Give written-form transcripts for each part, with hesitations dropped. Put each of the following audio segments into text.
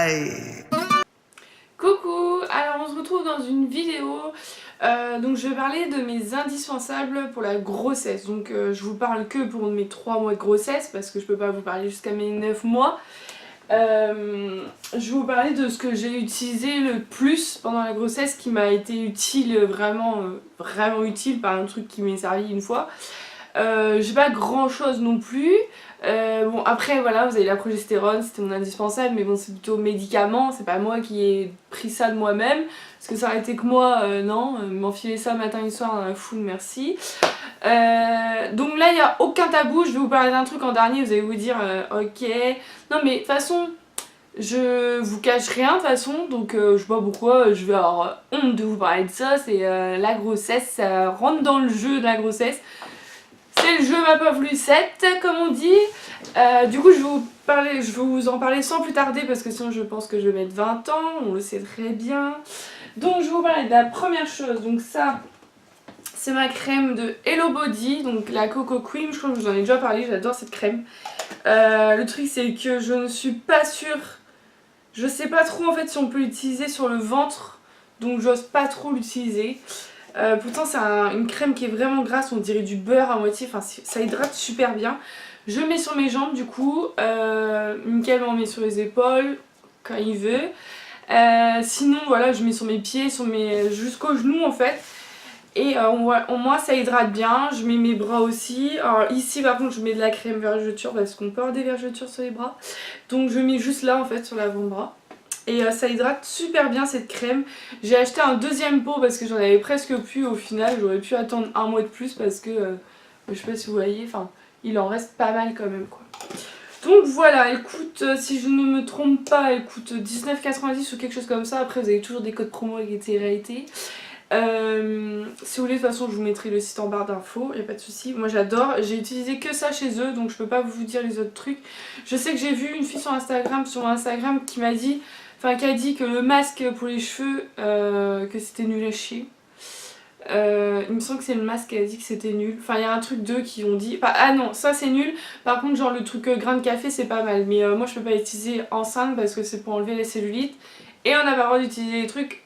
Bye. Coucou, alors on se retrouve dans une vidéo, donc je vais parler de mes indispensables pour la grossesse. Donc je vous parle que pour mes 3 mois de grossesse parce que je peux pas vous parler jusqu'à mes 9 mois. Je vais vous parler de ce que j'ai utilisé le plus pendant la grossesse qui m'a été utile, vraiment utile, pas un truc qui m'est servi une fois. J'ai pas grand chose non plus. Bon après voilà, vous avez la progestérone, c'était mon indispensable, mais bon c'est plutôt médicament, c'est pas moi qui ai pris ça de moi-même, parce que ça aurait été que moi, non, m'enfiler ça matin et soir dans la foule, merci. Donc là il n'y a aucun tabou, je vais vous parler d'un truc en dernier, vous allez vous dire ok, non mais de toute façon je vous cache rien de toute façon, donc je sais pas pourquoi je vais avoir honte de vous parler de ça, c'est la grossesse, ça rentre dans le jeu de la grossesse. C'est le jeu ma pauvre Lucette, comme on dit. Du coup, je vais vous en parler sans plus tarder parce que sinon je pense que je vais mettre 20 ans, on le sait très bien. Donc je vais vous parler de la première chose. Donc ça, c'est ma crème de Hello Body, donc la Coco Cream. Je crois que je vous en ai déjà parlé, j'adore cette crème. Le truc c'est que je ne suis pas sûre, je sais pas trop en fait si on peut l'utiliser sur le ventre, donc j'ose pas trop l'utiliser. Pourtant c'est une crème qui est vraiment grasse, on dirait du beurre à moitié, enfin ça hydrate super bien. Je mets sur mes jambes du coup, Mickaël m'en met sur les épaules quand il veut. Sinon voilà, je mets sur mes pieds, jusqu'aux genoux en fait. Et au moins ça hydrate bien, je mets mes bras aussi. Alors ici par contre je mets de la crème vergeture parce qu'on peut avoir des vergetures sur les bras. Donc je mets juste là en fait sur l'avant-bras. Et ça hydrate super bien cette crème. J'ai acheté un deuxième pot parce que j'en avais presque plus au final. J'aurais pu attendre un mois de plus parce que, je sais pas si vous voyez, enfin il en reste pas mal quand même quoi. Donc voilà, elle coûte, si je ne me trompe pas, elle coûte 19,90 ou quelque chose comme ça. Après vous avez toujours des codes promo avec des réalités. Si vous voulez, de toute façon je vous mettrai le site en barre d'infos, y a pas de souci. Moi j'adore, j'ai utilisé que ça chez eux donc je peux pas vous dire les autres trucs. Je sais que j'ai vu une fille sur Instagram qui m'a dit, qui a dit que le masque pour les cheveux, que c'était nul à chier. Il me semble que c'est le masque qui a dit que c'était nul. Enfin il y a un truc d'eux qui ont dit, enfin, ah non ça c'est nul. Par contre genre le truc grain de café c'est pas mal. Mais moi je peux pas l'utiliser enceinte parce que c'est pour enlever la cellulite. Et on n'a pas le droit d'utiliser les trucs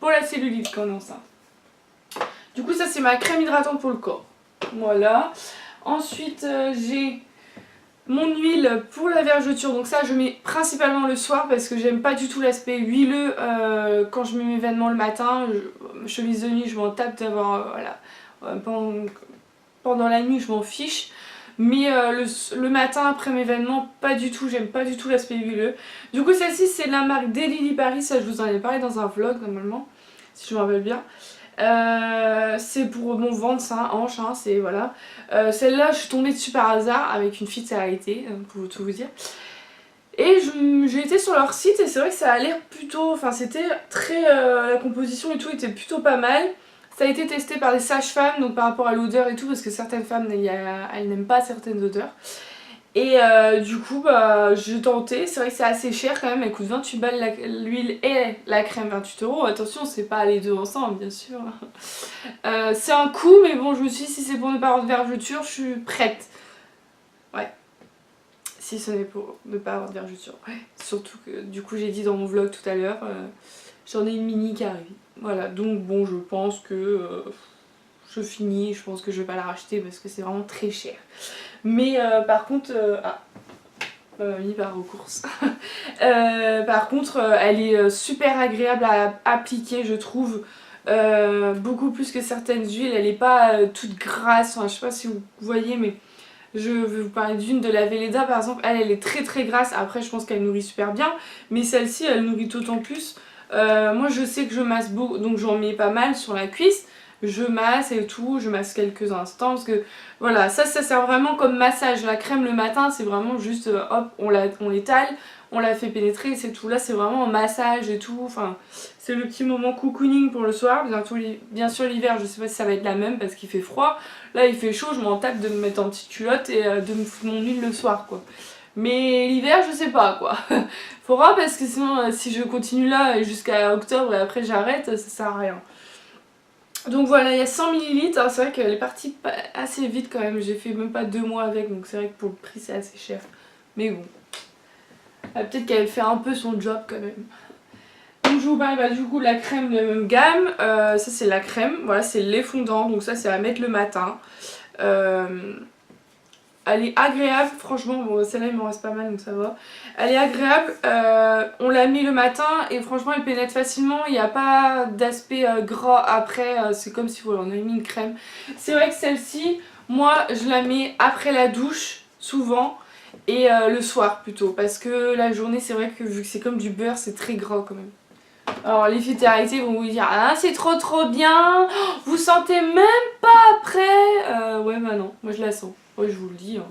pour la cellulite quand on est enceinte. Du coup ça c'est ma crème hydratante pour le corps. Voilà. Ensuite j'ai mon huile pour la vergeture. Donc ça je mets principalement le soir parce que j'aime pas du tout l'aspect huileux quand je mets mes vêtements le matin. Chemise de nuit je m'en tape d'avoir voilà. Pendant la nuit je m'en fiche. Mais le matin après mes vêtements pas du tout, j'aime pas du tout l'aspect huileux. Du coup celle-ci c'est la marque Daily Paris, ça je vous en ai parlé dans un vlog normalement si je me rappelle bien. C'est pour mon ventre, sein, hanche, hein, c'est voilà. Celle-là je suis tombée dessus par hasard avec une fille de salarié, pour tout vous dire. Et j'ai été sur leur site et c'est vrai que ça a l'air plutôt, enfin c'était très, la composition et tout était plutôt pas mal. Ça a été testé par des sages-femmes, donc par rapport à l'odeur et tout, parce que certaines femmes elles n'aiment pas certaines odeurs. Et du coup bah j'ai tenté, c'est vrai que c'est assez cher quand même, elle coûte 28 balles l'huile et la crème 28 €. Attention c'est pas les deux ensemble bien sûr. C'est un coût mais bon je me suis dit si c'est pour ne pas avoir de vergeture je suis prête. Ouais. Si ce n'est pour ne pas avoir de vergeture. Ouais. Surtout que du coup j'ai dit dans mon vlog tout à l'heure, j'en ai une mini qui arrive. Voilà donc bon je pense que je finis, je pense que je vais pas la racheter parce que c'est vraiment très cher. Mais par contre, mis par aux courses. Par contre, elle est super agréable à appliquer, je trouve. Beaucoup plus que certaines huiles. Elle est pas toute grasse. Enfin, je sais pas si vous voyez, mais je vais vous parler d'une de la Velleda par exemple. Elle est très très grasse. Après, je pense qu'elle nourrit super bien. Mais celle-ci, elle nourrit d'autant plus. Moi, je sais que je masse beaucoup, donc j'en mets pas mal sur la cuisse. Je masse et tout, je masse quelques instants parce que voilà, ça sert vraiment comme massage. La crème le matin c'est vraiment juste hop, on l'étale, on la fait pénétrer et c'est tout. Là c'est vraiment un massage et tout, enfin c'est le petit moment cocooning pour le soir. Bien sûr l'hiver je sais pas si ça va être la même parce qu'il fait froid. Là il fait chaud, je m'en tape de me mettre en petite culotte et de me foutre mon huile le soir quoi. Mais l'hiver je sais pas quoi. Faudra parce que sinon si je continue là jusqu'à octobre et après j'arrête ça sert à rien. Donc voilà, il y a 100 ml, alors c'est vrai qu'elle est partie assez vite quand même, j'ai fait même pas 2 mois avec, donc c'est vrai que pour le prix c'est assez cher. Mais bon, Peut-être qu'elle fait un peu son job quand même. Donc je vous parle du coup de la crème de la même gamme. Ça c'est la crème, voilà c'est le lait fondant, donc ça c'est à mettre le matin. Elle est agréable, franchement, bon celle-là il m'en reste pas mal donc ça va. Elle est agréable, on l'a mis le matin et franchement elle pénètre facilement, il n'y a pas d'aspect gras après, c'est comme si voilà, on avait mis une crème. C'est vrai que celle-ci, moi je la mets après la douche, souvent, et le soir plutôt, parce que la journée c'est vrai que vu que c'est comme du beurre, c'est très gras quand même. Alors les filles de télé vont vous dire ah c'est trop bien, vous sentez même pas après. Ouais bah non, moi je la sens, moi je vous le dis, hein.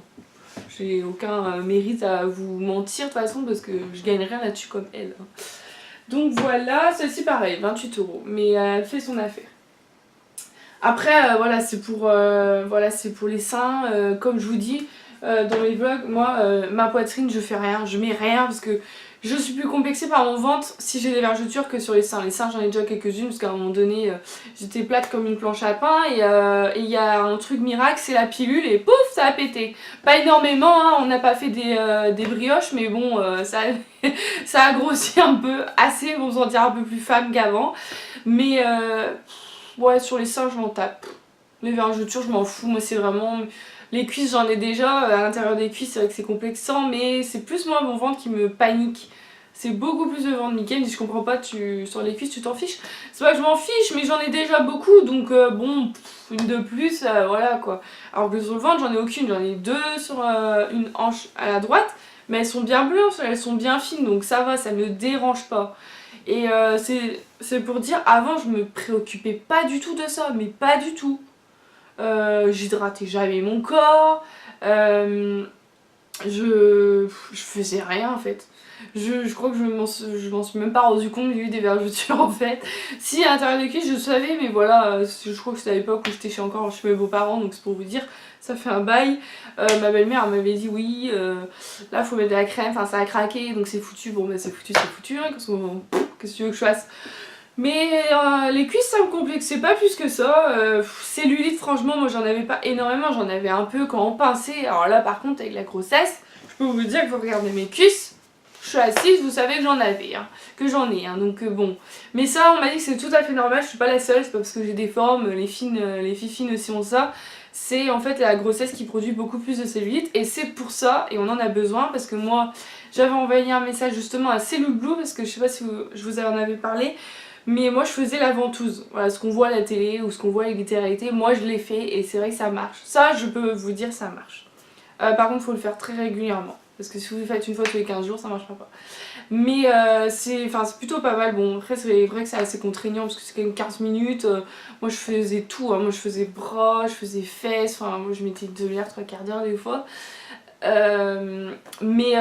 J'ai aucun mérite à vous mentir de toute façon parce que je gagne rien là-dessus comme elle, hein. Donc voilà, celle-ci pareil, 28 €, mais elle fait son affaire. Après voilà c'est pour les seins, comme je vous dis dans mes vlogs, moi ma poitrine je fais rien, je mets rien parce que je suis plus complexée par mon ventre si j'ai des vergetures que sur les seins. Les seins j'en ai déjà quelques-unes parce qu'à un moment donné j'étais plate comme une planche à pain et il y a un truc miracle, c'est la pilule et pouf ça a pété. Pas énormément, hein, on n'a pas fait des brioches mais bon ça a grossi un peu assez pour me sentir un peu plus femme qu'avant. Mais ouais sur les seins je m'en tape. Les vergetures je m'en fous, moi c'est vraiment... Les cuisses j'en ai déjà, à l'intérieur des cuisses c'est vrai que c'est complexant mais c'est plus moi mon ventre qui me panique. C'est beaucoup plus de ventre. Mickaël me dit je comprends pas, sur les cuisses tu t'en fiches. C'est pas que je m'en fiche mais j'en ai déjà beaucoup donc bon, une de plus, voilà quoi. Alors que sur le ventre j'en ai aucune, j'en ai deux sur une hanche à la droite mais elles sont bien blanches, elles sont bien fines donc ça va, ça me dérange pas. Et c'est pour dire, avant je me préoccupais pas du tout de ça, mais pas du tout. J'hydratais jamais mon corps, je faisais rien en fait. Je crois que je m'en suis même pas rendu compte qu'il y a eu des vergetures en fait. Si à l'intérieur des cuisses je savais mais voilà, je crois que c'était à l'époque où j'étais encore chez mes beaux-parents donc c'est pour vous dire, ça fait un bail. Ma belle-mère m'avait dit oui, là faut mettre de la crème, enfin ça a craqué donc c'est foutu, bon bah c'est foutu hein, qu'est-ce que tu veux que je fasse. Mais les cuisses ça me complexait pas plus que ça, cellulite franchement moi j'en avais pas énormément, j'en avais un peu quand on pinçait. Alors là par contre avec la grossesse, je peux vous dire que vous regardez mes cuisses, je suis assise, vous savez que j'en avais, hein, que j'en ai, hein, donc bon. Mais ça on m'a dit que c'est tout à fait normal, je suis pas la seule, c'est pas parce que j'ai des formes, les filles fines aussi ont ça. C'est en fait la grossesse qui produit beaucoup plus de cellulite et c'est pour ça, et on en a besoin parce que moi j'avais envoyé un message justement à Cellule Blue parce que je sais pas si je vous en avais parlé. Mais moi je faisais la ventouse, voilà ce qu'on voit à la télé ou ce qu'on voit avec les télé-réalités, moi je l'ai fait et c'est vrai que ça marche. Ça je peux vous dire ça marche. Par contre il faut le faire très régulièrement, parce que si vous le faites une fois tous les 15 jours ça marchera pas. Mais c'est plutôt pas mal, bon après c'est vrai que c'est assez contraignant parce que c'est quand même 15 minutes. Moi je faisais tout, hein. Moi je faisais bras, je faisais fesses, enfin moi je mettais 2 heures, 3/4 d'heure des fois.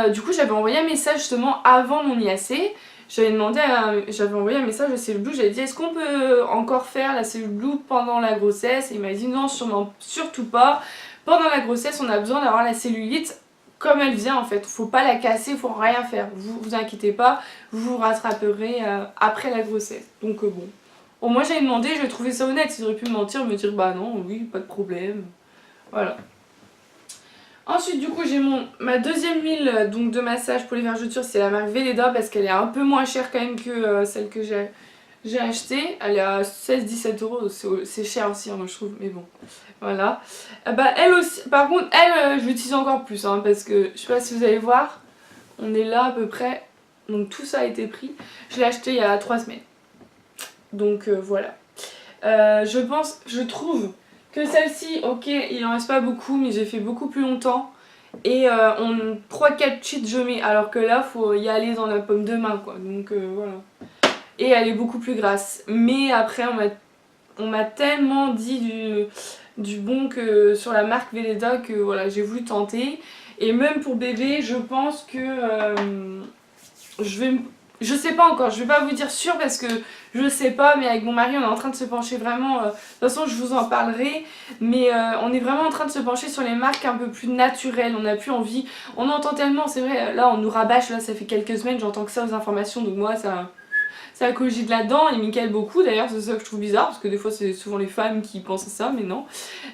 Du coup j'avais envoyé un message justement avant mon IAC. J'avais envoyé un message à Cellule Blue, j'avais dit est-ce qu'on peut encore faire la Cellule Blue pendant la grossesse, et il m'a dit non surtout pas, pendant la grossesse on a besoin d'avoir la cellulite comme elle vient en fait, faut pas la casser, faut rien faire, vous inquiétez pas, vous vous rattraperez après la grossesse, donc bon. Au moins j'avais demandé, je trouvais ça honnête, ils auraient pu me mentir, me dire bah non, oui, pas de problème, voilà. Ensuite du coup j'ai ma deuxième huile donc, de massage pour les vergetures, c'est la marque Veleda parce qu'elle est un peu moins chère quand même que celle que j'ai achetée. Elle est à 16-17 €, c'est cher aussi hein, moi je trouve, mais bon voilà. Elle aussi, par contre elle je l'utilise encore plus hein, parce que je sais pas si vous allez voir, on est là à peu près, donc tout ça a été pris. Je l'ai acheté il y a 3 semaines, donc voilà. Je trouve que celle-ci, ok, il en reste pas beaucoup, mais j'ai fait beaucoup plus longtemps. Et 3-4 cheats je mets, alors que là, faut y aller dans la paume de main, quoi. Donc voilà. Et elle est beaucoup plus grasse. Mais après, on m'a tellement dit du bon que sur la marque Veleda que voilà, j'ai voulu tenter. Et même pour bébé, je pense que je sais pas encore, je vais pas vous dire sûr parce que je sais pas, mais avec mon mari on est en train de se pencher vraiment, de toute façon je vous en parlerai, mais on est vraiment en train de se pencher sur les marques un peu plus naturelles, on n'a plus envie, on entend tellement, c'est vrai, là on nous rabâche, là ça fait quelques semaines, j'entends que ça aux informations, donc moi ça cogite là-dedans, et Mickaël beaucoup d'ailleurs, c'est ça que je trouve bizarre, parce que des fois c'est souvent les femmes qui pensent à ça, mais non,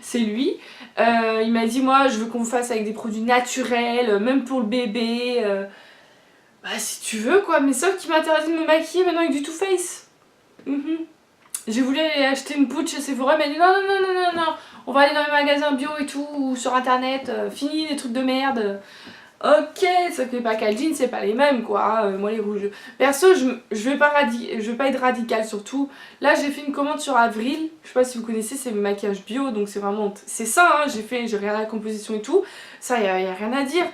c'est lui. Il m'a dit moi je veux qu'on fasse avec des produits naturels, même pour le bébé. Bah si tu veux quoi, mais sauf qu'il m'interdit de me maquiller maintenant avec du Too Faced. J'ai voulu aller acheter une poudre chez Sephora, mais elle dit non, non, non, non, non, non, on va aller dans les magasins bio et tout, ou sur internet, fini les trucs de merde. Ok, sauf que les packaging c'est pas les mêmes quoi, moi les rouges. Perso, je vais pas être radicale surtout. Là j'ai fait une commande sur Avril, je sais pas si vous connaissez, c'est le maquillage bio, donc c'est vraiment, c'est ça, hein, j'ai regardé la composition et tout, ça y a rien à dire.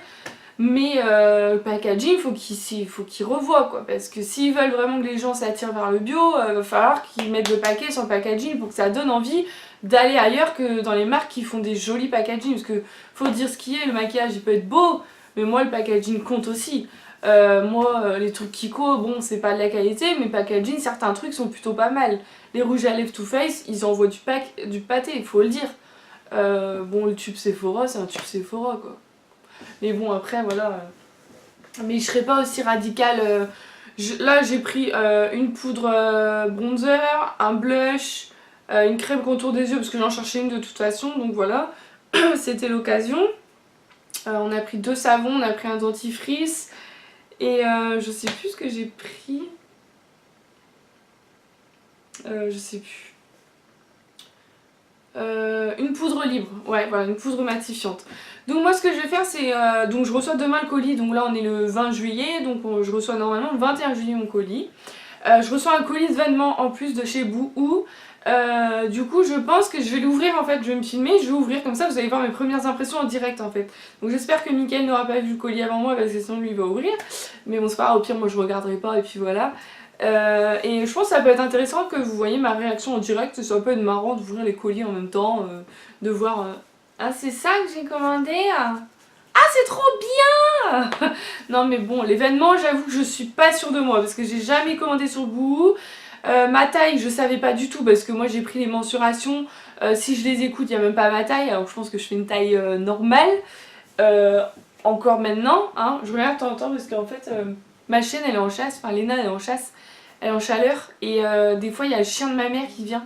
Mais le packaging, faut qu'ils revoient quoi, parce que s'ils veulent vraiment que les gens s'attirent vers le bio, va falloir qu'ils mettent le paquet sur le packaging pour que ça donne envie d'aller ailleurs que dans les marques qui font des jolis packaging, parce que faut dire ce qui est, le maquillage il peut être beau, mais moi le packaging compte aussi. Moi les trucs Kiko, bon c'est pas de la qualité, mais packaging certains trucs sont plutôt pas mal. Les rouges à lèvres Too Faced, ils envoient du pâté, il faut le dire. Bon le tube Sephora, c'est un tube Sephora quoi. Mais bon après voilà, mais je serais pas aussi radicale. Là j'ai pris une poudre bronzer, un blush, une crème contour des yeux parce que j'en cherchais une de toute façon, donc voilà, c'était l'occasion. On a pris 2 savons, on a pris un dentifrice et je sais plus ce que j'ai pris. Je sais plus. Une poudre libre, ouais voilà, une poudre matifiante. Donc moi ce que je vais faire c'est, donc je reçois demain le colis, donc là on est le 20 juillet, donc je reçois normalement le 21 juillet mon colis. Je reçois un colis de vêtements en plus de chez Boohoo. Du coup je pense que je vais l'ouvrir en fait, je vais me filmer, je vais ouvrir comme ça vous allez voir mes premières impressions en direct en fait. Donc j'espère que Mickaël n'aura pas vu le colis avant moi parce que sinon lui il va ouvrir. Mais bon c'est pas grave, au pire moi je regarderai pas et puis voilà. Et je pense que ça peut être intéressant que vous voyez ma réaction en direct, ça peut être marrant d'ouvrir les colis en même temps, de voir... Ah c'est ça que j'ai commandé? Ah c'est trop bien. Non mais bon, l'événement j'avoue que je suis pas sûre de moi parce que j'ai jamais commandé sur Boohoo. Ma taille je savais pas du tout parce que moi j'ai pris les mensurations, si je les écoute il n'y a même pas ma taille, alors je pense que je fais une taille normale. Encore maintenant, hein, je regarde de temps en temps parce qu'en fait ma chienne elle est en chasse, enfin Léna elle est en chasse, elle est en chaleur et des fois il y a le chien de ma mère qui vient.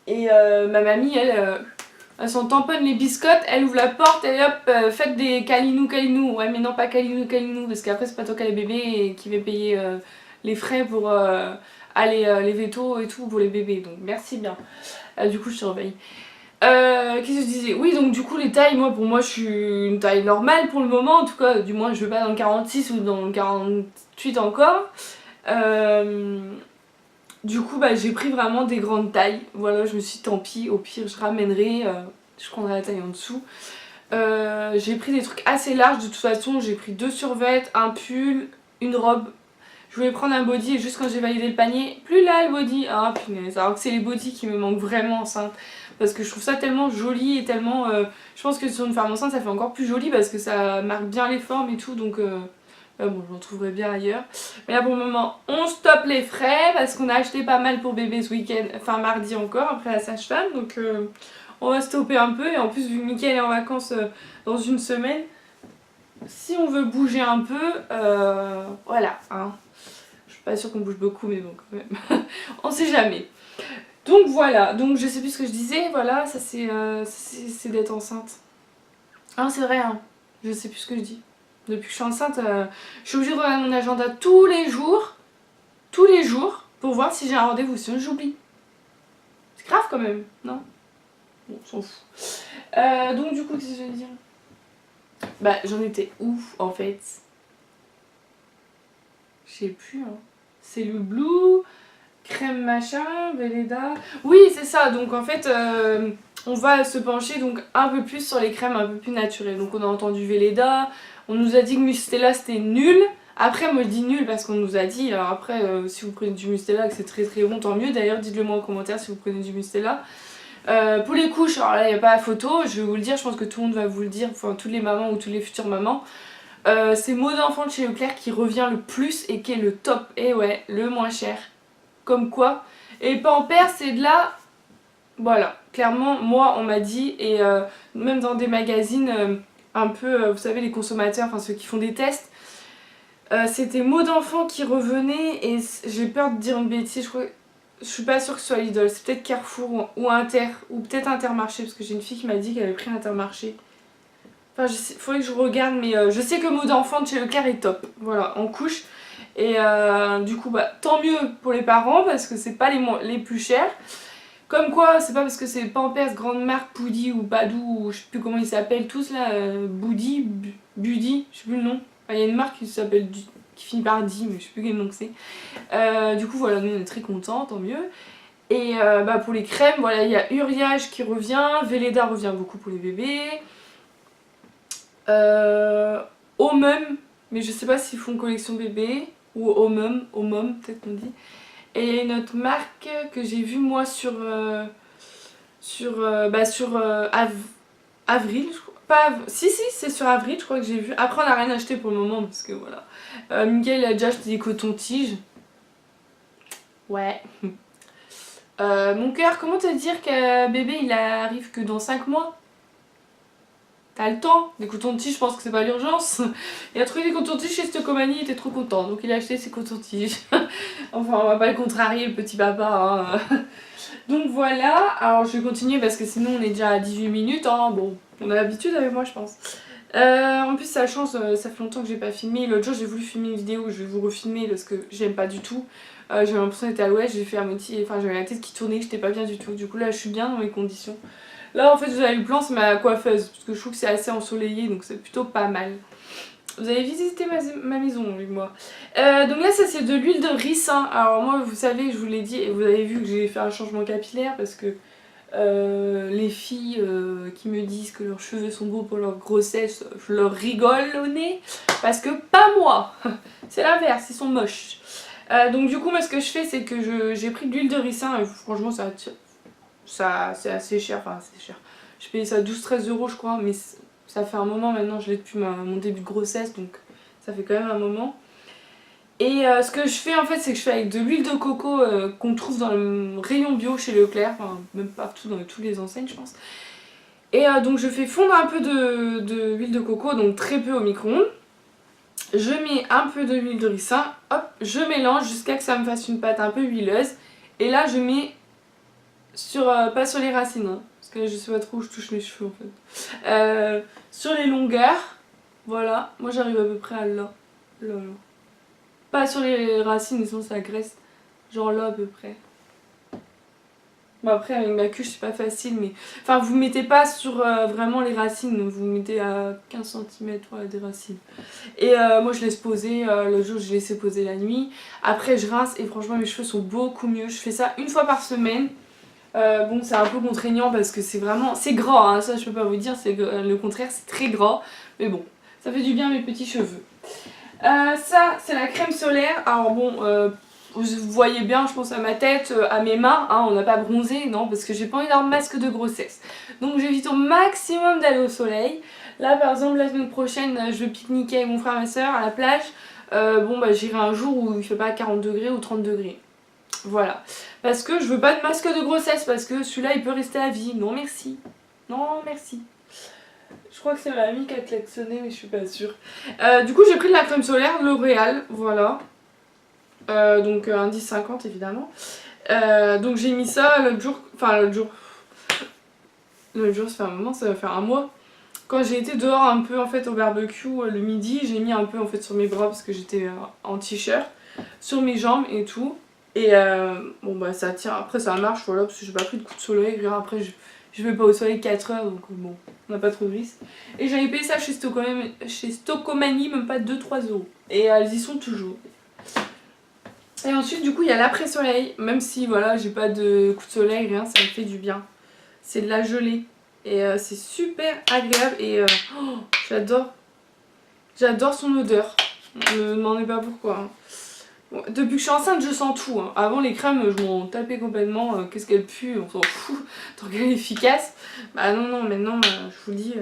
Et ma mamie elle s'en tamponne les biscottes, elle ouvre la porte et hop, faites des câlinous. Ouais mais non pas câlinous parce qu'après c'est pas toi qui as les bébés et qui va payer les frais pour aller les vétos et tout pour les bébés, donc merci bien. Du coup je surveille. Qu'est-ce que je disais? Oui donc du coup les tailles, moi pour moi je suis une taille normale pour le moment, en tout cas du moins je vais pas dans le 46 ou dans le 48 encore. Du coup bah j'ai pris vraiment des grandes tailles, voilà je me suis dit tant pis, au pire je ramènerai, je prendrai la taille en dessous. J'ai pris des trucs assez larges de toute façon, j'ai pris 2 survêtements, un pull, une robe. Je voulais prendre un body et juste quand j'ai validé le panier, plus là le body, ah punaise, alors que c'est les bodys qui me manquent vraiment enceinte. Parce que je trouve ça tellement joli et tellement... je pense que sur une femme enceinte ça fait encore plus joli parce que ça marque bien les formes et tout, donc... bon, j'en trouverai bien ailleurs. Mais là pour le moment, on stoppe les frais parce qu'on a acheté pas mal pour bébé ce week-end, enfin mardi encore, après la sage-femme. Donc on va stopper un peu. Et en plus, vu que Mickaël est en vacances dans une semaine, si on veut bouger un peu, voilà. Hein. Je suis pas sûre qu'on bouge beaucoup, mais bon, quand même. On sait jamais. Donc voilà, donc je sais plus ce que je disais, voilà, ça c'est d'être enceinte. Ah c'est vrai, hein. Je sais plus ce que je dis. Depuis que je suis enceinte, je suis obligée de regarder mon agenda tous les jours, pour voir si j'ai un rendez-vous, sinon j'oublie. C'est grave quand même, non? Bon, on s'en fout. Donc du coup, qu'est-ce que je vais dire? Bah j'en étais ouf en fait. Je sais plus, hein. C'est le Blue, crème machin, Velleda. Oui, c'est ça, donc en fait... on va se pencher donc un peu plus sur les crèmes un peu plus naturelles. Donc on a entendu Velleda, on nous a dit que Mustela c'était nul. Après moi je dis nul parce qu'on nous a dit, alors après si vous prenez du Mustela et que c'est très très bon tant mieux, d'ailleurs dites-le moi en commentaire si vous prenez du Mustela. Pour les couches, alors là il n'y a pas la photo, je vais vous le dire, je pense que tout le monde va vous le dire, enfin toutes les mamans ou toutes les futures mamans. C'est Mot d'enfant de chez Leclerc qui revient le plus et qui est le top, et ouais, le moins cher. Comme quoi. Et Pampers c'est de là... Voilà, clairement, moi on m'a dit, et même dans des magazines un peu, vous savez, les consommateurs, enfin ceux qui font des tests, c'était Mot d'enfant qui revenait, et j'ai peur de dire une bêtise, je suis pas sûre que ce soit Lidl, c'est peut-être Carrefour ou Inter, ou peut-être Intermarché, parce que j'ai une fille qui m'a dit qu'elle avait pris Intermarché. Enfin, faudrait que je regarde, mais je sais que Mot d'enfant de chez Leclerc est top. Voilà, en couche. Et du coup, bah, tant mieux pour les parents parce que c'est pas les plus chers. Comme quoi, c'est pas parce que c'est Pampers, grande marque, Poody ou Badou, ou je sais plus comment ils s'appellent tous là, Boody, Buddy, je sais plus le nom. Enfin, il y a une marque qui s'appelle, qui finit par D, mais je sais plus quel nom que c'est. Du coup, voilà, nous on est très contents, tant mieux. Et bah, pour les crèmes, voilà, il y a Uriage qui revient, Velleda revient beaucoup pour les bébés. Omum, mais je sais pas s'ils font collection bébé, ou Omum peut-être qu'on dit. Et il y a une autre marque que j'ai vue moi sur Avril, je crois. Pas si c'est sur Avril, je crois que j'ai vu. Après on n'a rien acheté pour le moment parce que voilà. Miguel a déjà acheté des cotons-tiges. Ouais. Mon cœur, comment te dire qu'un bébé il arrive que dans 5 mois? T'as le temps. Des cotons-tiges, je pense que c'est pas l'urgence. Il a trouvé des cotons-tiges chez Stocomanie, il était trop content. Donc il a acheté ses cotons-tiges. Enfin, on va pas le contrarier, le petit papa. Hein. Donc voilà. Alors je vais continuer parce que sinon on est déjà à 18 minutes. Hein. Bon, on a l'habitude avec moi, je pense. En plus, ça change, ça fait longtemps que j'ai pas filmé. L'autre jour, j'ai voulu filmer une vidéo, je vais vous refilmer parce que j'aime pas du tout. J'avais l'impression d'être à l'ouest, j'ai fait à moitié. Enfin, j'avais la tête qui tournait, j'étais pas bien du tout. Du coup, là, je suis bien dans mes conditions. Là en fait vous avez le plan, c'est ma coiffeuse parce que je trouve que c'est assez ensoleillé donc c'est plutôt pas mal. Vous avez visité ma maison avec moi. Donc là ça c'est de l'huile de ricin. Alors moi vous savez je vous l'ai dit et vous avez vu que j'ai fait un changement capillaire parce que les filles qui me disent que leurs cheveux sont beaux pour leur grossesse, je leur rigole au nez parce que pas moi. C'est l'inverse, ils sont moches. Donc du coup moi ce que je fais c'est que j'ai pris de l'huile de ricin et franchement ça c'est assez cher, enfin c'est cher. Je payais ça 12-13 euros je crois, mais ça fait un moment maintenant, je l'ai depuis mon début de grossesse, donc ça fait quand même un moment. Et ce que je fais en fait, c'est que je fais avec de l'huile de coco qu'on trouve dans le rayon bio chez Leclerc, enfin même partout dans tous les enseignes je pense. Et donc je fais fondre un peu de l'huile de coco, donc très peu au micro-ondes. Je mets un peu de l'huile de ricin, hop, je mélange jusqu'à que ça me fasse une pâte un peu huileuse. Et là je mets pas sur les racines, hein, parce que je sais pas trop où je touche mes cheveux en fait. Sur les longueurs, voilà, moi j'arrive à peu près à là. Pas sur les racines, sinon ça graisse. Genre là à peu près. Bon après avec ma cuche c'est pas facile, mais... Enfin vous mettez pas sur vraiment les racines, vous mettez à 15 cm voilà, des racines. Et moi je laisse poser, le jour je laissé poser la nuit. Après je rince et franchement mes cheveux sont beaucoup mieux. Je fais ça une fois par semaine. Bon c'est un peu contraignant parce que c'est vraiment... C'est gras, hein, ça je peux pas vous dire, le contraire c'est très gras. Mais bon, ça fait du bien à mes petits cheveux. Ça c'est la crème solaire. Alors bon, vous voyez bien je pense à ma tête, à mes mains, hein, on n'a pas bronzé, non, parce que j'ai pas envie d'avoir masque de grossesse. Donc j'évite au maximum d'aller au soleil. Là par exemple la semaine prochaine je vais pique-niquer avec mon frère et ma soeur à la plage. Bon bah j'irai un jour où il fait pas 40 degrés ou 30 degrés. Voilà, parce que je veux pas de masque de grossesse parce que celui-là il peut rester à vie. Non merci, non merci. Je crois que c'est ma amie qui a klaxonné mais je suis pas sûre. Du coup j'ai pris de la crème solaire L'Oréal, voilà. Donc indice 50 évidemment. Donc j'ai mis ça l'autre jour, l'autre jour ça fait un moment, ça va faire un mois. Quand j'ai été dehors un peu en fait au barbecue le midi, j'ai mis un peu en fait sur mes bras parce que j'étais en t-shirt, sur mes jambes et tout. Et bon bah ça tient, après ça marche voilà parce que j'ai pas pris de coup de soleil, après je vais pas au soleil 4 heures donc bon on n'a pas trop de risque. Et j'avais payé ça chez Stocomanie même pas 2-3 euros. Et elles y sont toujours. Et ensuite du coup il y a l'après-soleil, même si voilà j'ai pas de coup de soleil, rien, ça me fait du bien. C'est de la gelée. Et c'est super agréable et oh, j'adore son odeur. Je me demandez pas pourquoi. Hein. Bon, depuis que je suis enceinte je sens tout. Hein. Avant les crèmes je m'en tapais complètement. Qu'est-ce qu'elle pue, on s'en fout. Tant qu'elle est efficace. Bah non maintenant je vous le dis,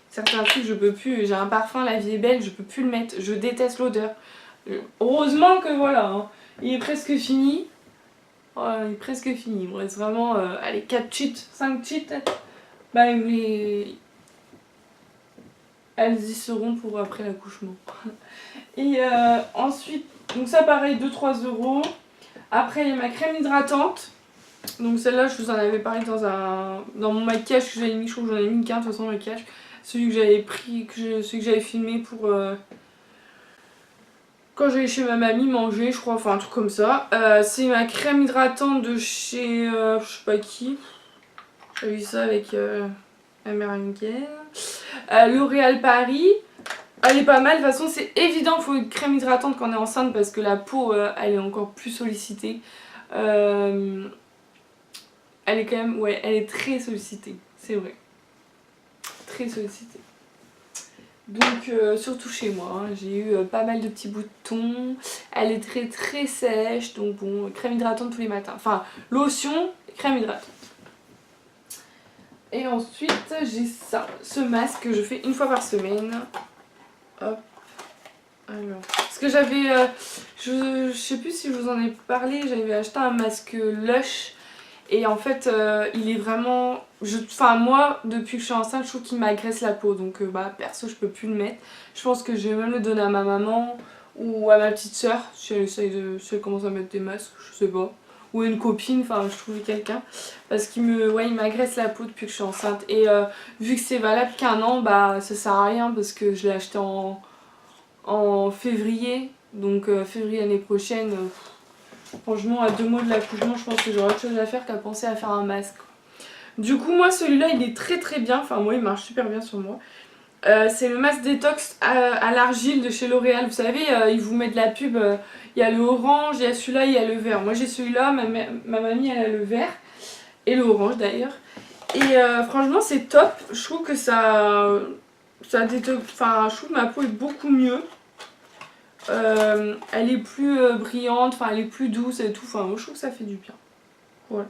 certains trucs je peux plus. J'ai un parfum La Vie est Belle, je peux plus le mettre. Je déteste l'odeur. Heureusement que voilà, hein. Il est presque fini. Oh, il est presque fini. Il me reste vraiment allez 4 cheats, 5 cheats. Bah elles y seront pour après l'accouchement. Et ensuite, donc ça pareil 2-3 euros. Après il y a ma crème hydratante. Donc celle-là je vous en avais parlé dans mon maquillage que j'avais mis, je trouve que j'en ai mis qu'un de toute façon maquillage. celui que j'avais pris, celui que j'avais filmé pour quand j'allais chez ma mamie manger, je crois, enfin un truc comme ça. C'est ma crème hydratante de chez je sais pas qui. J'ai eu ça avec américaine. L'Oréal Paris. Elle est pas mal, de toute façon c'est évident qu'il faut une crème hydratante quand on est enceinte parce que la peau elle est encore plus sollicitée. Elle est quand même, ouais, elle est très sollicitée, c'est vrai. Très sollicitée. Donc surtout chez moi, hein, j'ai eu pas mal de petits boutons. Elle est très très sèche, donc bon, crème hydratante tous les matins. Enfin, lotion, crème hydratante. Et ensuite j'ai ça, ce masque que je fais une fois par semaine. Hop. Alors, parce que j'avais, je sais plus si je vous en ai parlé, j'avais acheté un masque Lush. Et en fait, il est vraiment... Enfin, moi, depuis que je suis enceinte, je trouve qu'il m'agresse la peau. Donc, perso, je peux plus le mettre. Je pense que je vais même le donner à ma maman ou à ma petite soeur si si elle commence à mettre des masques, je sais pas. Ou à une copine, enfin, je trouvais quelqu'un. Parce qu'il il m'agresse la peau depuis que je suis enceinte. Et vu que c'est valable qu'1 an, bah, ça sert à rien parce que je l'ai acheté en février. Donc, février l'année prochaine... Franchement, à 2 mois de l'accouchement, je pense que j'aurais autre chose à faire qu'à penser à faire un masque. Du coup, moi, celui-là, il est très très bien. Enfin, moi, il marche super bien sur moi. C'est le masque détox à l'argile de chez L'Oréal. Vous savez, ils vous mettent de la pub. Il y a le orange, il y a celui-là, il y a le vert. Moi, j'ai celui-là. Ma mamie, elle a le vert. Et le orange, d'ailleurs. Et franchement, c'est top. Je trouve que ça détox... Enfin, je trouve que ma peau est beaucoup mieux. Elle est plus brillante, enfin elle est plus douce et tout, enfin moi je trouve que ça fait du bien. Voilà.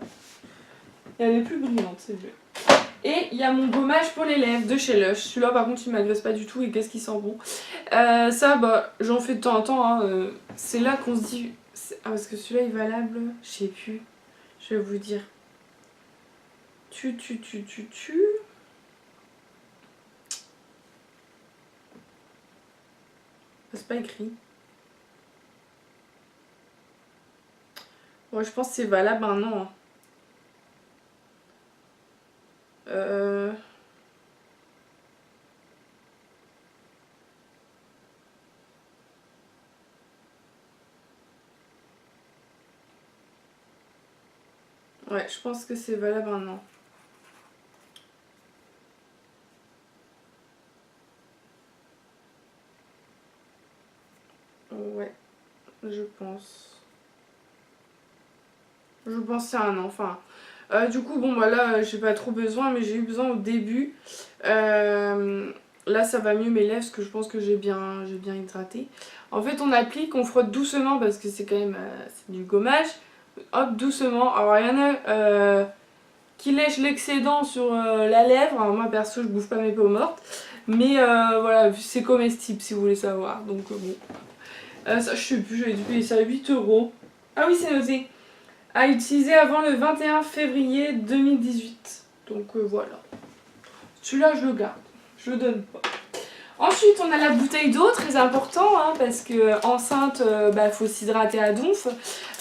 Et elle est plus brillante, c'est vrai. Et il y a mon gommage pour les lèvres de chez Lush. Celui-là par contre il m'agresse pas du tout et qu'est-ce qu'il sent bon. Ça j'en fais de temps en temps, hein. C'est là qu'on se dit... Ah parce que celui-là est valable, je sais plus. Je vais vous dire. C'est pas écrit. Ouais, je pense que c'est valable 1 an. Ouais, je pense que c'est valable 1 an. Ouais, je pense. Je pense que c'est 1 an, enfin... du coup, bon, bah là, j'ai pas trop besoin, mais j'ai eu besoin au début. Là, ça va mieux mes lèvres, parce que je pense que j'ai bien hydraté. En fait, on applique, on frotte doucement, parce que c'est quand même c'est du gommage. Hop, doucement. Alors, il y en a qui lèchent l'excédent sur la lèvre. Alors, moi, perso, je bouffe pas mes peaux mortes. Mais voilà, c'est comestible, si vous voulez savoir. Donc, bon. Ça, je sais plus, j'avais dû payer ça à 8 €. Ah oui, c'est noté. À utiliser avant le 21 février 2018. Donc voilà. Celui-là, je le garde. Je le donne pas. Ensuite, on a la bouteille d'eau, très important, hein, parce que enceinte, faut s'hydrater à donf.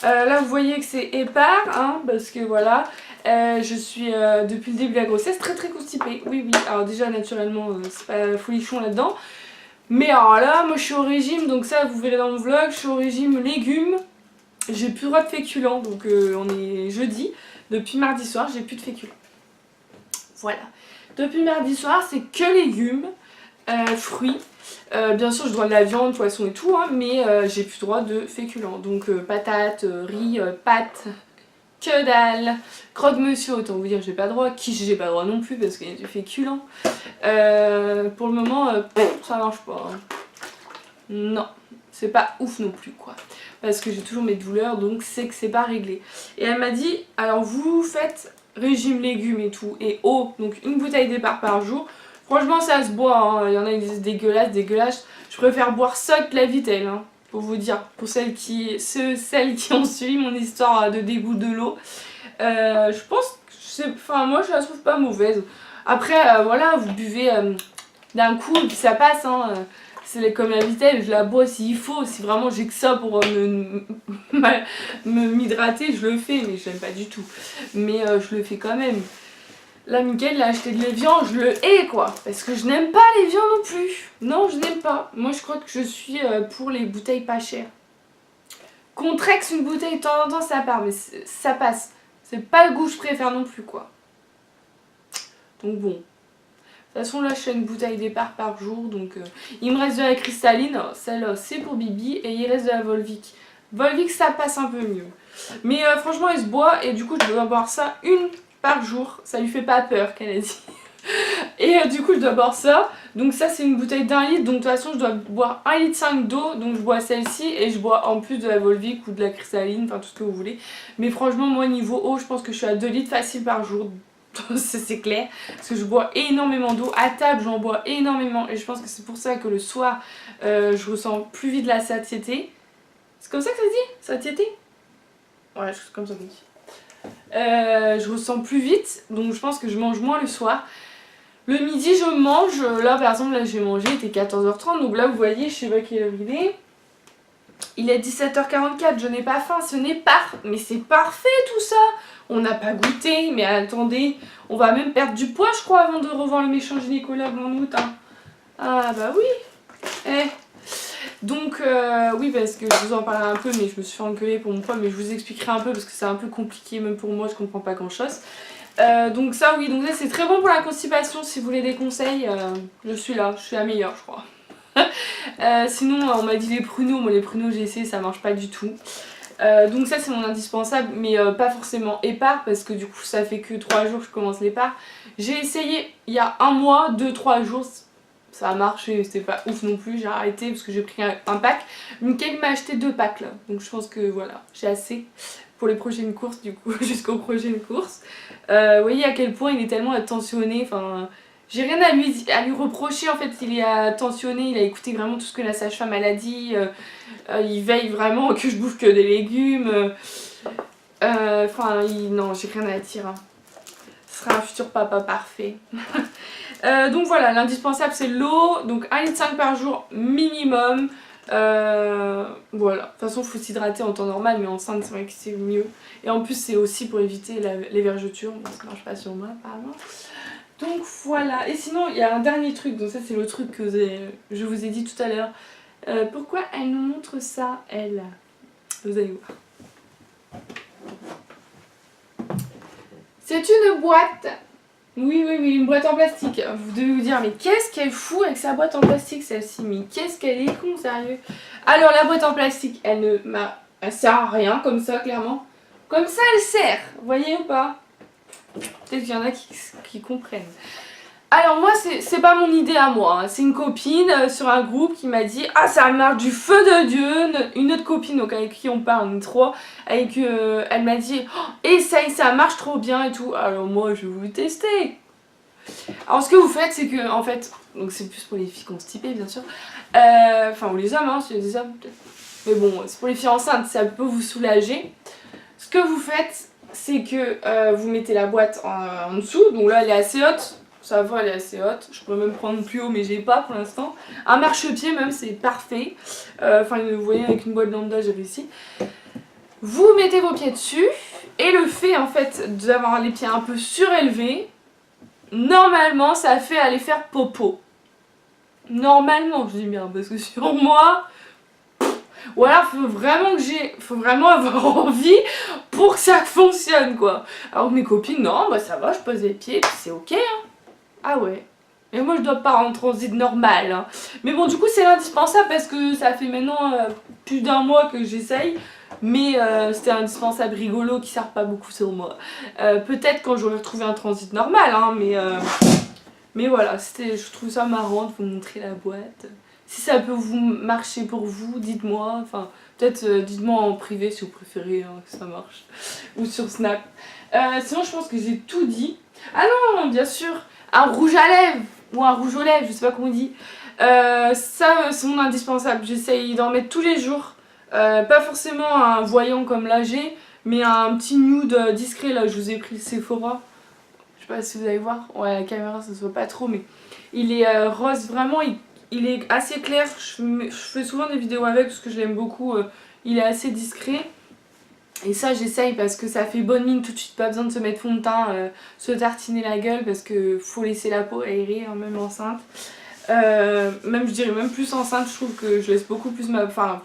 Là, vous voyez que c'est épars, hein, parce que voilà, je suis depuis le début de la grossesse très très constipée. Oui, oui. Alors déjà, naturellement, c'est pas folichon là-dedans. Mais alors là, moi je suis au régime, donc ça, vous verrez dans le vlog, je suis au régime légumes. J'ai plus le droit de féculents, donc on est jeudi. Depuis mardi soir, j'ai plus de féculents. Voilà. Depuis mardi soir, c'est que légumes, fruits. Bien sûr, j'ai droit de la viande, poisson et tout, hein, mais j'ai plus le droit de féculents. Donc patates, riz, pâtes, que dalle. Croque-monsieur, autant vous dire, j'ai pas le droit. Quiche, j'ai pas le droit non plus parce qu'il y a du féculent. Pour le moment, ça marche pas. Hein. Non, c'est pas ouf non plus, quoi. Parce que j'ai toujours mes douleurs, donc c'est que c'est pas réglé. Et elle m'a dit, alors vous faites régime légumes et tout, et eau, donc une bouteille d'épars par jour. Franchement, ça se boit, hein. Il y en a qui disent dégueulasse. Je préfère boire ça que la vitelle, hein, pour vous dire. Pour celles qui ont suivi mon histoire de dégoût de l'eau. Je pense que enfin, moi je la trouve pas mauvaise. Après, voilà, vous buvez d'un coup et puis ça passe, hein. C'est comme la vitelle, je la bois s'il faut, si vraiment j'ai que ça pour m'hydrater, je le fais, mais je l'aime pas du tout. Mais je le fais quand même. Là, Mickaël, il a acheté de l'évian, je le hais quoi. Parce que je n'aime pas l'évian non plus. Non, je n'aime pas. Moi, je crois que je suis pour les bouteilles pas chères. Contrex, une bouteille de temps en temps, ça part, mais ça passe. C'est pas le goût que je préfère non plus quoi. Donc bon. De toute façon, là, je fais une bouteille départ par jour. Donc, il me reste de la cristalline. Celle-là, c'est pour Bibi. Et il reste de la Volvic. Volvic, ça passe un peu mieux. Mais franchement, elle se boit. Et du coup, je dois boire ça une par jour. Ça lui fait pas peur, qu'elle a dit. Et du coup, je dois boire ça. Donc, ça, c'est une bouteille d'1 litre. Donc, de toute façon, je dois boire 1,5 litre d'eau. Donc, je bois celle-ci. Et je bois en plus de la Volvic ou de la cristalline. Enfin, tout ce que vous voulez. Mais franchement, moi, niveau eau, je pense que je suis à 2 litres facile par jour. C'est clair, parce que je bois énormément d'eau. À table, j'en bois énormément. Et je pense que c'est pour ça que le soir, je ressens plus vite la satiété. C'est comme ça que ça se dit? Satiété? Ouais, c'est comme ça qu'on dit. Je ressens plus vite, donc je pense que je mange moins le soir. Le midi, je mange. Là, par exemple, là, j'ai mangé, il était 14h30. Donc là, vous voyez, je sais pas quelle heure il est. Il est 17h44, je n'ai pas faim, ce n'est pas... Mais c'est parfait tout ça. On n'a pas goûté, mais attendez, on va même perdre du poids je crois avant de revoir le méchant gynécologue en août. Hein. Ah bah oui. Donc oui, parce que je vous en parlerai un peu, mais je me suis fait engueuler pour mon poids, mais je vous expliquerai un peu parce que c'est un peu compliqué même pour moi, je comprends pas grand chose. Donc ça oui, donc ça c'est très bon pour la constipation, si vous voulez des conseils, je suis là, je suis la meilleure je crois. Sinon on m'a dit les pruneaux, moi les pruneaux j'ai essayé, ça marche pas du tout. Donc ça c'est mon indispensable, mais pas forcément épar parce que du coup ça fait que 3 jours que je commence l'épar. J'ai essayé il y a un mois, 2-3 jours, ça a marché, c'était pas ouf non plus, j'ai arrêté parce que j'ai pris un pack. Mickaël m'a acheté 2 packs là, donc je pense que voilà, j'ai assez pour les prochaines courses du coup, jusqu'aux prochaines courses. Vous voyez à quel point il est tellement attentionné, enfin... J'ai rien à lui reprocher en fait, il est attentionné, il a écouté vraiment tout ce que la sage-femme elle a dit, il veille vraiment que je bouffe que des légumes, enfin non j'ai rien à dire, hein. Ce sera un futur papa parfait. Donc voilà, l'indispensable c'est l'eau, donc 1,5 litre par jour minimum, voilà, de toute façon il faut s'hydrater en temps normal mais enceinte c'est vrai que c'est mieux, et en plus c'est aussi pour éviter les vergetures, bon, ça marche pas sur moi apparemment. Donc voilà, et sinon il y a un dernier truc, donc ça c'est le truc que je vous ai dit tout à l'heure. Pourquoi elle nous montre ça, elle? Vous allez voir. C'est une boîte. Oui, une boîte en plastique. Vous devez vous dire, mais qu'est-ce qu'elle fout avec sa boîte en plastique celle-ci? Mais qu'est-ce qu'elle est con, sérieux? Alors la boîte en plastique, elle sert à rien, comme ça clairement. Comme ça elle sert, vous voyez ou pas? Peut-être qu'il y en a qui comprennent. Alors moi c'est pas mon idée à moi, hein. C'est une copine sur un groupe qui m'a dit ah ça marche du feu de Dieu, une autre copine donc avec qui on parle, on est trois, avec elle m'a dit oh, essaye ça marche trop bien et tout, alors moi je vais vous tester. Alors ce que vous faites c'est que en fait, donc c'est plus pour les filles constipées bien sûr, enfin ou les hommes hein, si des hommes peut-être, mais bon c'est pour les filles enceintes, ça peut vous soulager. Ce que vous faites c'est que vous mettez la boîte en dessous, donc là elle est assez haute. Ça va, elle est assez haute. Je pourrais même prendre plus haut, mais j'ai pas pour l'instant. Un marchepied même, c'est parfait. Enfin, vous voyez, avec une boîte lambda, j'ai réussi. Vous mettez vos pieds dessus. Et le fait, en fait, d'avoir les pieds un peu surélevés, normalement, ça fait aller faire popo. Normalement, je dis bien, parce que sur moi... Ou alors, faut vraiment avoir envie pour que ça fonctionne, quoi. Alors mes copines, non, bah ça va, je pose les pieds, puis c'est ok, hein. Ah ouais. Et moi je dois pas en transit normal. Hein. Mais bon du coup c'est indispensable parce que ça fait maintenant plus d'un mois que j'essaye. Mais c'était un indispensable rigolo qui sert pas beaucoup sur moi. Peut-être quand j'aurai retrouvé un transit normal. Hein, mais voilà, je trouve ça marrant de vous montrer la boîte. Si ça peut vous marcher pour vous, dites-moi. Enfin peut-être dites-moi en privé si vous préférez hein, que ça marche. Ou sur Snap. Sinon je pense que j'ai tout dit. Ah non bien sûr. Un rouge à lèvres ou un rouge aux lèvres, je sais pas comment on dit. Ça, c'est mon indispensable. J'essaye d'en mettre tous les jours. Pas forcément un voyant comme là j'ai, mais un petit nude discret. Là, je vous ai pris le Sephora. Je sais pas si vous allez voir. Ouais, la caméra, ça se voit pas trop, mais il est rose. Vraiment, il est assez clair. Je fais souvent des vidéos avec parce que je l'aime beaucoup. Il est assez discret. Et ça j'essaye parce que ça fait bonne mine tout de suite, pas besoin de se mettre fond de teint, se tartiner la gueule parce que faut laisser la peau aérer, hein, même enceinte. Même je dirais même plus enceinte, je trouve que je laisse beaucoup plus ma... Enfin,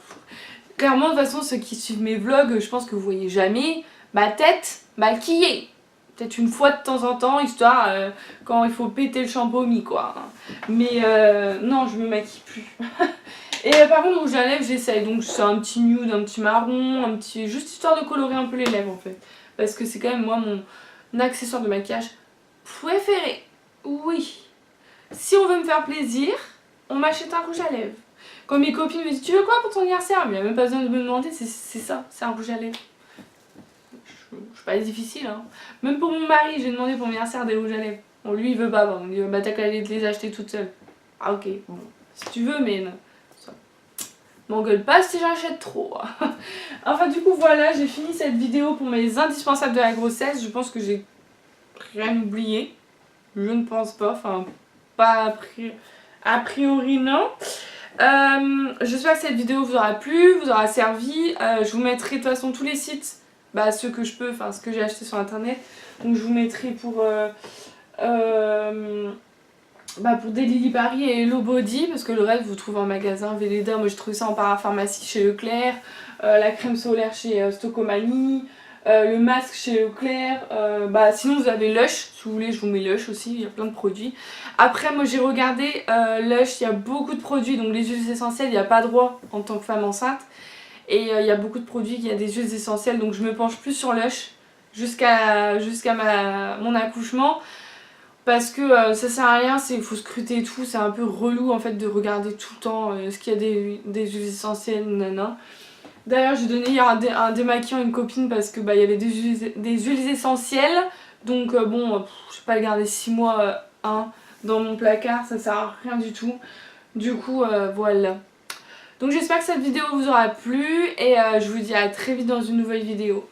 clairement de toute façon ceux qui suivent mes vlogs, je pense que vous voyez jamais ma tête maquillée. Peut-être une fois de temps en temps, histoire quand il faut péter le shampoing quoi. Mais non, je me maquille plus. Et par contre, mon rouge à lèvres, j'essaye. Donc c'est un petit nude, un petit marron, un petit... juste histoire de colorer un peu les lèvres en fait. Parce que c'est quand même moi mon accessoire de maquillage préféré. Oui. Si on veut me faire plaisir, on m'achète un rouge à lèvres. Quand mes copines me disent tu veux quoi pour ton anniversaire, mais il n'y a même pas besoin de me demander, c'est ça, c'est un rouge à lèvres. Je suis pas difficile hein. Même pour mon mari, j'ai demandé pour mon anniversaire des rouges à lèvres. Bon, lui il veut pas, bon, il dit bah t'as qu'à les acheter toute seule. Ah ok, bon, si tu veux, mais non. M'engueule pas si j'achète trop. Enfin du coup voilà, j'ai fini cette vidéo pour mes indispensables de la grossesse. Je pense que j'ai rien oublié. Je ne pense pas, enfin pas a priori non. J'espère que cette vidéo vous aura plu, vous aura servi. Je vous mettrai de toute façon tous les sites, bah, ceux que je peux, enfin ce que j'ai acheté sur internet. Donc je vous mettrai pour Daily Paris et Hello Body, parce que le reste vous trouvez en magasin. Velleda, moi j'ai trouvé ça en parapharmacie chez Leclerc, la crème solaire chez Stocomanie, le masque chez Leclerc, sinon vous avez Lush, si vous voulez je vous mets Lush aussi, il y a plein de produits. Après moi j'ai regardé Lush, il y a beaucoup de produits, donc les huiles essentielles il n'y a pas droit en tant que femme enceinte. Et il y a beaucoup de produits, il y a des huiles essentielles, donc je me penche plus sur Lush jusqu'à mon accouchement. Parce que ça sert à rien, il faut scruter et tout, c'est un peu relou en fait de regarder tout le temps ce qu'il y a des huiles essentielles, nanana. D'ailleurs j'ai donné hier un démaquillant à une copine parce que il y avait des huiles essentielles. Donc je vais pas le garder 6 mois dans mon placard, ça sert à rien du tout. Du coup voilà. Donc j'espère que cette vidéo vous aura plu et je vous dis à très vite dans une nouvelle vidéo.